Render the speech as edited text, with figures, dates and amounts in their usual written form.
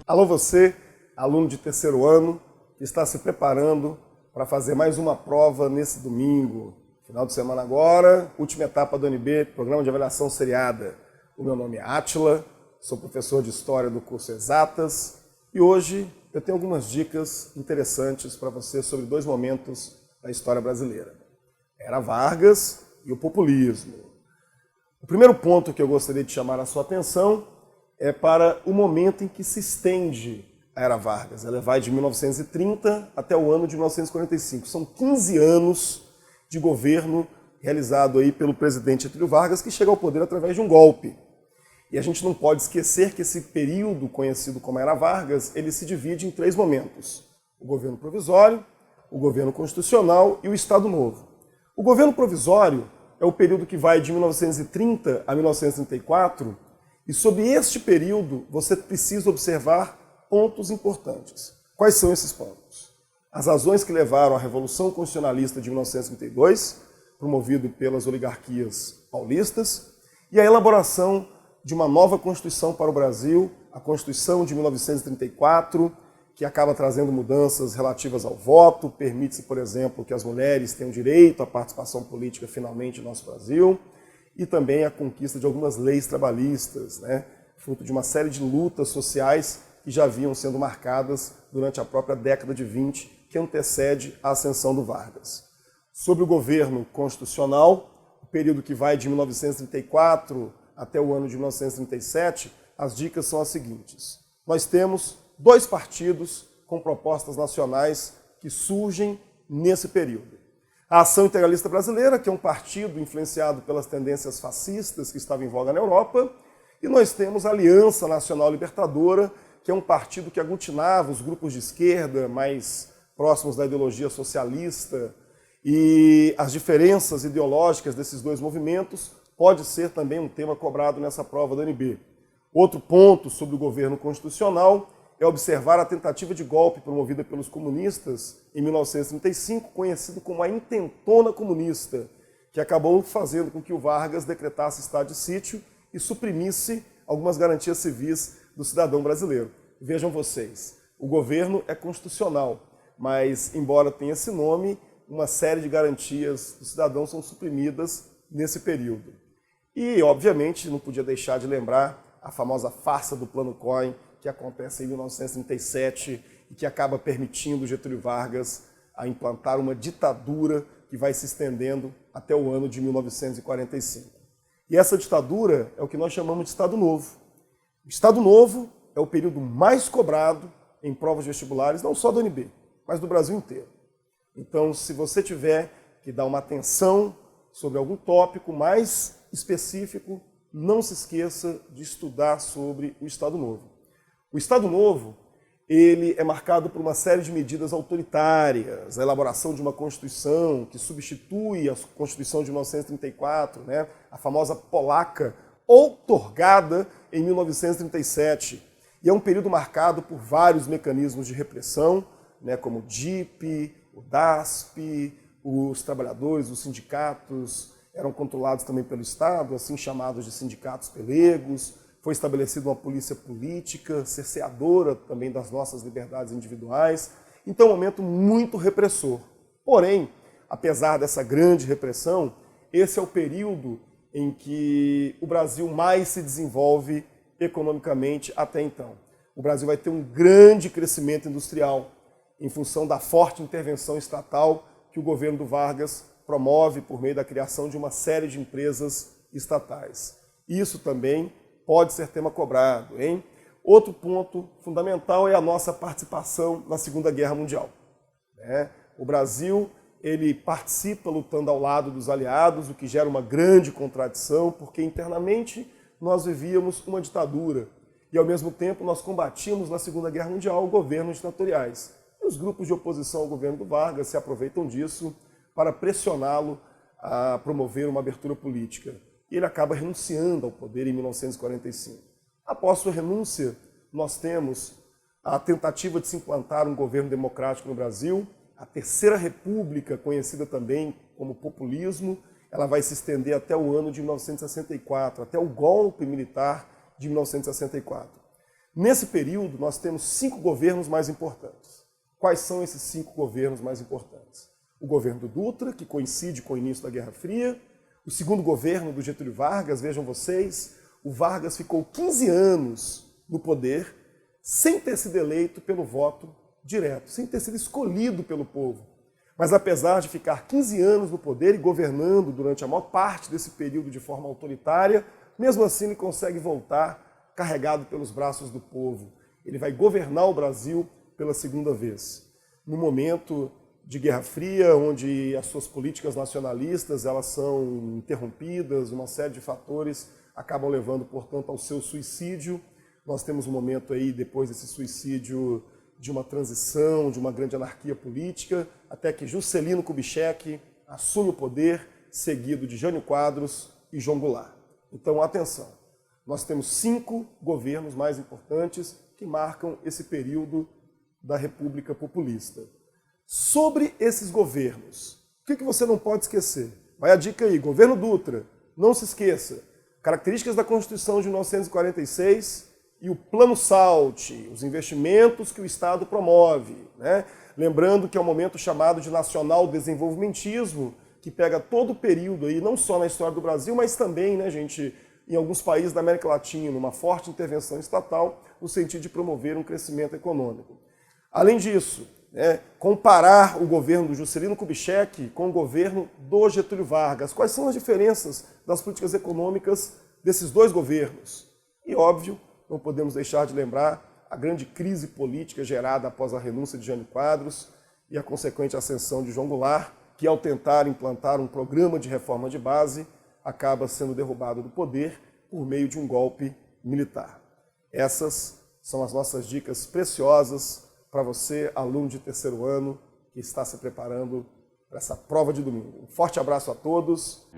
Alô você, aluno de terceiro ano, que está se preparando para fazer mais uma prova nesse domingo. Final de semana agora, última etapa do NB, Programa de Avaliação Seriada. O meu nome é Átila, sou professor de História do curso Exatas e hoje eu tenho algumas dicas interessantes para você sobre dois momentos da história brasileira. Era Vargas e o populismo. O primeiro ponto que eu gostaria de chamar a sua atenção é para o momento em que se estende a Era Vargas. Ela vai de 1930 até o ano de 1945. São 15 anos de governo realizado aí pelo presidente Getúlio Vargas, que chega ao poder através de um golpe. E a gente não pode esquecer que esse período conhecido como Era Vargas, ele se divide em três momentos. O governo provisório, o governo constitucional e o Estado Novo. O governo provisório é o período que vai de 1930 a 1934, e sobre este período você precisa observar pontos importantes. Quais são esses pontos? As razões que levaram à Revolução Constitucionalista de 1932, promovido pelas oligarquias paulistas, e a elaboração de uma nova Constituição para o Brasil, a Constituição de 1934, que acaba trazendo mudanças relativas ao voto, permite-se, por exemplo, que as mulheres tenham direito à participação política finalmente no nosso Brasil, e também a conquista de algumas leis trabalhistas, fruto de uma série de lutas sociais que já vinham sendo marcadas durante a própria década de 20, que antecede a ascensão do Vargas. Sobre o governo constitucional, o período que vai de 1934 até o ano de 1937, as dicas são as seguintes. Nós temos dois partidos com propostas nacionais que surgem nesse período. A Ação Integralista Brasileira, que é um partido influenciado pelas tendências fascistas que estavam em voga na Europa, e nós temos a Aliança Nacional Libertadora, que é um partido que aglutinava os grupos de esquerda mais próximos da ideologia socialista, e as diferenças ideológicas desses dois movimentos pode ser também um tema cobrado nessa prova da UNB. Outro ponto sobre o governo constitucional é observar a tentativa de golpe promovida pelos comunistas em 1935, conhecido como a Intentona Comunista, que acabou fazendo com que o Vargas decretasse estado de sítio e suprimisse algumas garantias civis do cidadão brasileiro. Vejam vocês, o governo é constitucional, mas, embora tenha esse nome, uma série de garantias do cidadão são suprimidas nesse período. E, obviamente, não podia deixar de lembrar a famosa farsa do Plano Cohen, que acontece em 1937 e que acaba permitindo Getúlio Vargas a implantar uma ditadura que vai se estendendo até o ano de 1945. E essa ditadura é o que nós chamamos de Estado Novo. O Estado Novo é o período mais cobrado em provas vestibulares, não só do UNB, mas do Brasil inteiro. Então, se você tiver que dar uma atenção sobre algum tópico mais específico, não se esqueça de estudar sobre o Estado Novo. O Estado Novo, ele é marcado por uma série de medidas autoritárias, a elaboração de uma Constituição que substitui a Constituição de 1934, a famosa polaca, outorgada em 1937. E é um período marcado por vários mecanismos de repressão, como o DIP, o DASP, os trabalhadores, os sindicatos eram controlados também pelo Estado, assim chamados de sindicatos pelegos. Foi estabelecida uma polícia política, cerceadora também das nossas liberdades individuais. Então, é um momento muito repressor. Porém, apesar dessa grande repressão, esse é o período em que o Brasil mais se desenvolve economicamente até então. O Brasil vai ter um grande crescimento industrial em função da forte intervenção estatal que o governo do Vargas promove por meio da criação de uma série de empresas estatais. Isso também pode ser tema cobrado, hein? Outro ponto fundamental é a nossa participação na Segunda Guerra Mundial. O Brasil, ele participa lutando ao lado dos aliados, o que gera uma grande contradição, porque internamente nós vivíamos uma ditadura e, ao mesmo tempo, nós combatíamos na Segunda Guerra Mundial governos ditatoriais. E os grupos de oposição ao governo do Vargas se aproveitam disso para pressioná-lo a promover uma abertura política. E ele acaba renunciando ao poder em 1945. Após sua renúncia, nós temos a tentativa de se implantar um governo democrático no Brasil, a Terceira República, conhecida também como populismo, ela vai se estender até o ano de 1964, até o golpe militar de 1964. Nesse período, nós temos 5 governos mais importantes. Quais são esses 5 governos mais importantes? O governo do Dutra, que coincide com o início da Guerra Fria. O segundo governo do Getúlio Vargas, vejam vocês, o Vargas ficou 15 anos no poder sem ter sido eleito pelo voto direto, sem ter sido escolhido pelo povo. Mas apesar de ficar 15 anos no poder e governando durante a maior parte desse período de forma autoritária, mesmo assim ele consegue voltar carregado pelos braços do povo. Ele vai governar o Brasil pela segunda vez. No momento de Guerra Fria, onde as suas políticas nacionalistas elas são interrompidas, uma série de fatores acabam levando, portanto, ao seu suicídio. Nós temos um momento aí, depois desse suicídio, de uma transição, de uma grande anarquia política, até que Juscelino Kubitschek assume o poder, seguido de Jânio Quadros e João Goulart. Então, atenção, nós temos 5 governos mais importantes que marcam esse período da República Populista. Sobre esses governos, o que você não pode esquecer? Vai a dica aí, governo Dutra, não se esqueça, características da Constituição de 1946 e o Plano SALT, os investimentos que o Estado promove, né? Lembrando que é um momento chamado de nacional desenvolvimentismo, que pega todo o período aí, não só na história do Brasil, mas também, né, gente, em alguns países da América Latina, uma forte intervenção estatal no sentido de promover um crescimento econômico. Além disso, comparar o governo do Juscelino Kubitschek com o governo do Getúlio Vargas. Quais são as diferenças das políticas econômicas desses 2 governos? E, óbvio, não podemos deixar de lembrar a grande crise política gerada após a renúncia de Jânio Quadros e a consequente ascensão de João Goulart, que ao tentar implantar um programa de reforma de base, acaba sendo derrubado do poder por meio de um golpe militar. Essas são as nossas dicas preciosas para você, aluno de 3º ano, que está se preparando para essa prova de domingo. Um forte abraço a todos.